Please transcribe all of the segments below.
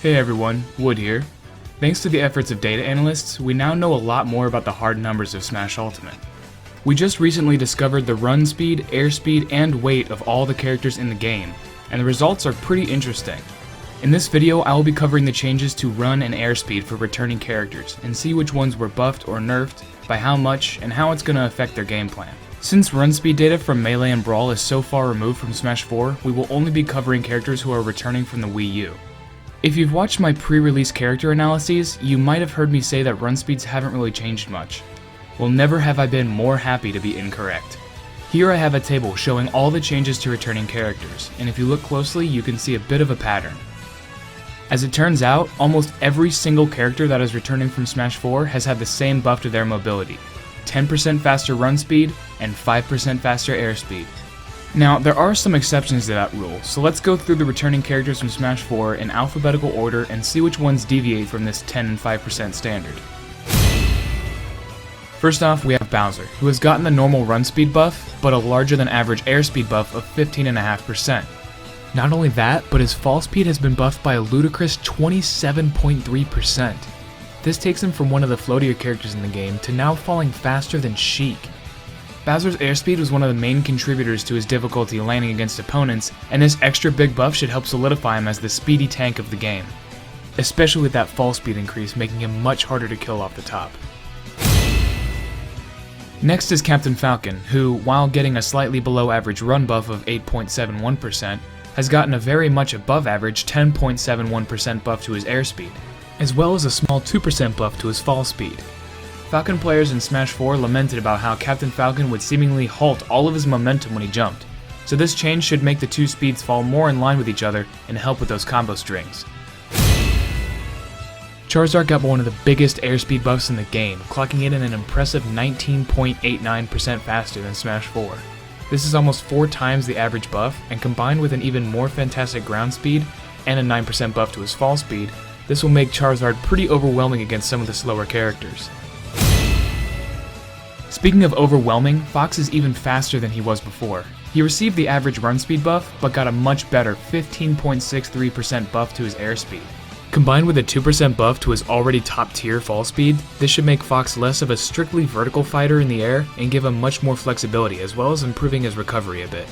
Hey everyone, Wood here. Thanks to the efforts of data analysts, we now know a lot more about the hard numbers of Smash Ultimate. We just recently discovered the run speed, airspeed, and weight of all the characters in the game, and the results are pretty interesting. In this video, I will be covering the changes to run and airspeed for returning characters, and see which ones were buffed or nerfed, by how much, and how it's going to affect their game plan. Since run speed data from Melee and Brawl is so far removed from Smash 4, we will only be covering characters who are returning from the Wii U. If you've watched my pre-release character analyses, you might have heard me say that run speeds haven't really changed much. Well, never have I been more happy to be incorrect. Here I have a table showing all the changes to returning characters, and if you look closely, you can see a bit of a pattern. As it turns out, almost every single character that is returning from Smash 4 has had the same buff to their mobility, 10% faster run speed and 5% faster airspeed. Now, there are some exceptions to that rule, so let's go through the returning characters from Smash 4 in alphabetical order and see which ones deviate from this 10 and 5% standard. First off, we have Bowser, who has gotten the normal run speed buff, but a larger than average airspeed buff of 15.5%. Not only that, but his fall speed has been buffed by a ludicrous 27.3%. This takes him from one of the floatier characters in the game to now falling faster than Sheik. Bowser's airspeed was one of the main contributors to his difficulty landing against opponents, and this extra big buff should help solidify him as the speedy tank of the game, especially with that fall speed increase making him much harder to kill off the top. Next is Captain Falcon, who, while getting a slightly below average run buff of 8.71%, has gotten a very much above average 10.71% buff to his airspeed, as well as a small 2% buff to his fall speed. Falcon players in Smash 4 lamented about how Captain Falcon would seemingly halt all of his momentum when he jumped, so this change should make the two speeds fall more in line with each other and help with those combo strings. Charizard got one of the biggest airspeed buffs in the game, clocking in at an impressive 19.89% faster than Smash 4. This is almost 4 times the average buff, and combined with an even more fantastic ground speed and a 9% buff to his fall speed, this will make Charizard pretty overwhelming against some of the slower characters. Speaking of overwhelming, Fox is even faster than he was before. He received the average run speed buff, but got a much better 15.63% buff to his airspeed. Combined with a 2% buff to his already top tier fall speed, this should make Fox less of a strictly vertical fighter in the air and give him much more flexibility, as well as improving his recovery a bit.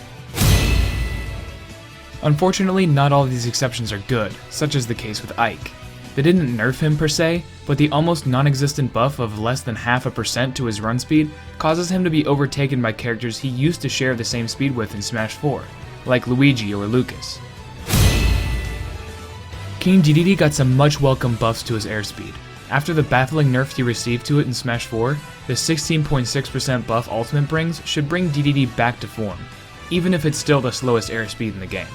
Unfortunately, not all of these exceptions are good, such as the case with Ike. They didn't nerf him per se, but the almost non-existent buff of less than 0.5% to his run speed causes him to be overtaken by characters he used to share the same speed with in Smash 4, like Luigi or Lucas. King Dedede got some much welcome buffs to his airspeed. After the baffling nerf he received to it in Smash 4, the 16.6% buff Ultimate brings should bring Dedede back to form, even if it's still the slowest airspeed in the game.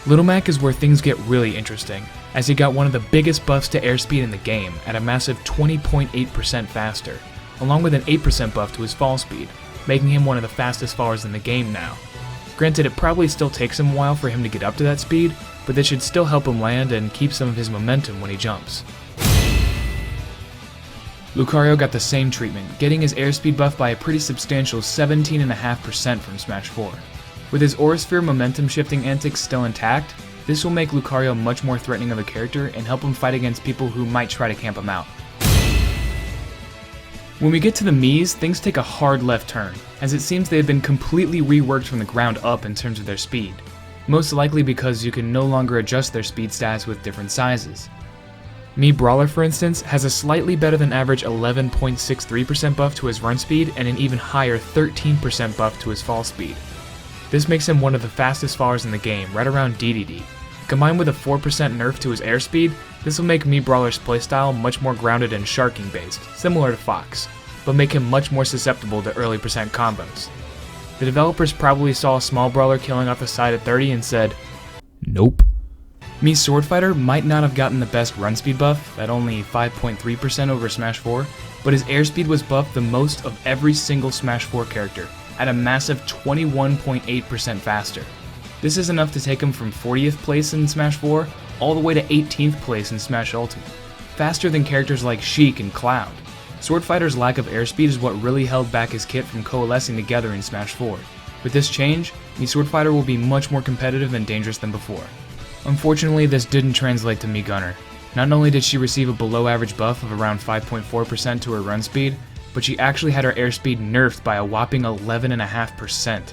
Little Mac is where things get really interesting, as he got one of the biggest buffs to airspeed in the game at a massive 20.8% faster, along with an 8% buff to his fall speed, making him one of the fastest fallers in the game now. Granted, it probably still takes him a while for him to get up to that speed, but this should still help him land and keep some of his momentum when he jumps. Lucario got the same treatment, getting his airspeed buff by a pretty substantial 17.5% from Smash 4. With his Aura Sphere momentum shifting antics still intact, this will make Lucario much more threatening of a character and help him fight against people who might try to camp him out. When we get to the Miis, things take a hard left turn, as it seems they have been completely reworked from the ground up in terms of their speed, most likely because you can no longer adjust their speed stats with different sizes. Mii Brawler, for instance, has a slightly better than average 11.63% buff to his run speed and an even higher 13% buff to his fall speed. This makes him one of the fastest fallers in the game, right around Dedede. Combined with a 4% nerf to his airspeed, this will make Mii Brawler's playstyle much more grounded and sharking based, similar to Fox, but make him much more susceptible to early percent combos. The developers probably saw a small brawler killing off the side at 30 and said, "Nope." Mii's Sword Fighter might not have gotten the best run speed buff at only 5.3% over Smash 4, but his airspeed was buffed the most of every single Smash 4 character, at a massive 21.8% faster. This is enough to take him from 40th place in Smash 4 all the way to 18th place in Smash Ultimate, faster than characters like Sheik and Cloud. Sword Fighter's lack of airspeed is what really held back his kit from coalescing together in Smash 4. With this change, Mii Sword Fighter will be much more competitive and dangerous than before. Unfortunately, this didn't translate to Mii Gunner. Not only did she receive a below average buff of around 5.4% to her run speed, but she actually had her airspeed nerfed by a whopping 11.5%.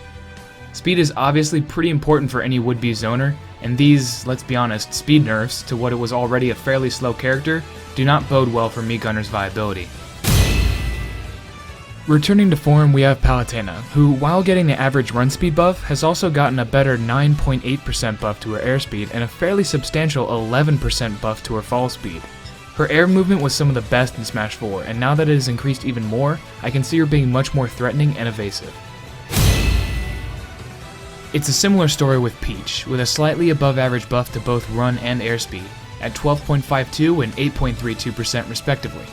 Speed is obviously pretty important for any would-be zoner, and these, let's be honest, speed nerfs to what it was already a fairly slow character do not bode well for Mii Gunner's viability. Returning to form, we have Palutena, who, while getting the average run speed buff, has also gotten a better 9.8% buff to her airspeed and a fairly substantial 11% buff to her fall speed. Her air movement was some of the best in Smash 4, and now that it has increased even more, I can see her being much more threatening and evasive. It's a similar story with Peach, with a slightly above average buff to both run and airspeed, at 12.52 and 8.32% respectively.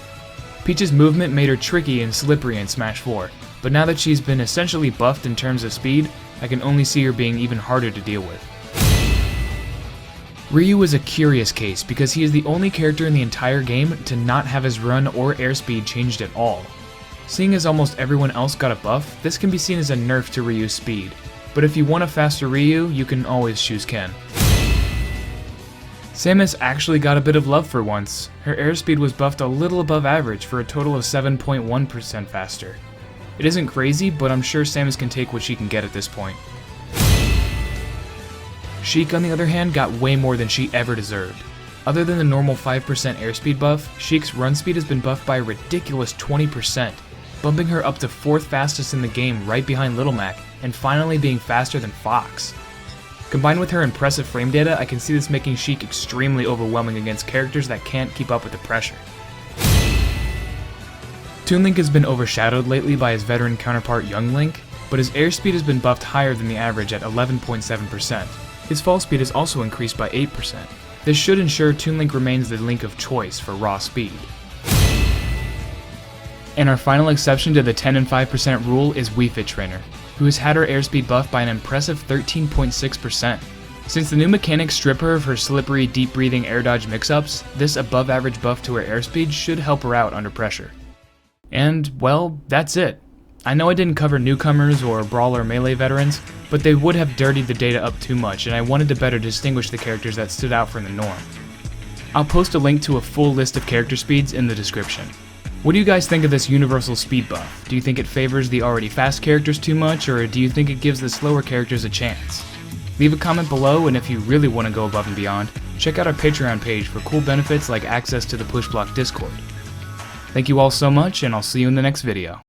Peach's movement made her tricky and slippery in Smash 4, but now that she's been essentially buffed in terms of speed, I can only see her being even harder to deal with. Ryu is a curious case because he is the only character in the entire game to not have his run or airspeed changed at all. Seeing as almost everyone else got a buff, this can be seen as a nerf to Ryu's speed, but if you want a faster Ryu, you can always choose Ken. Samus actually got a bit of love for once. Her airspeed was buffed a little above average for a total of 7.1% faster. It isn't crazy, but I'm sure Samus can take what she can get at this point. Sheik, on the other hand, got way more than she ever deserved. Other than the normal 5% airspeed buff, Sheik's run speed has been buffed by a ridiculous 20%, bumping her up to 4th fastest in the game right behind Little Mac, and finally being faster than Fox. Combined with her impressive frame data, I can see this making Sheik extremely overwhelming against characters that can't keep up with the pressure. Toon Link has been overshadowed lately by his veteran counterpart Young Link, but his airspeed has been buffed higher than the average at 11.7%. His fall speed has also increased by 8%. This should ensure Toon Link remains the Link of choice for raw speed. And our final exception to the 10 and 5% rule is Wii Fit Trainer, who has had her airspeed buffed by an impressive 13.6%. Since the new mechanics strip her of her slippery, deep-breathing air dodge mix-ups, this above-average buff to her airspeed should help her out under pressure. And, well, that's it. I know I didn't cover newcomers or Brawl or Melee veterans, but they would have dirtied the data up too much, and I wanted to better distinguish the characters that stood out from the norm. I'll post a link to a full list of character speeds in the description. What do you guys think of this universal speed buff? Do you think it favors the already fast characters too much, or do you think it gives the slower characters a chance? Leave a comment below, and if you really want to go above and beyond, check out our Patreon page for cool benefits like access to the Pushblock Discord. Thank you all so much, and I'll see you in the next video.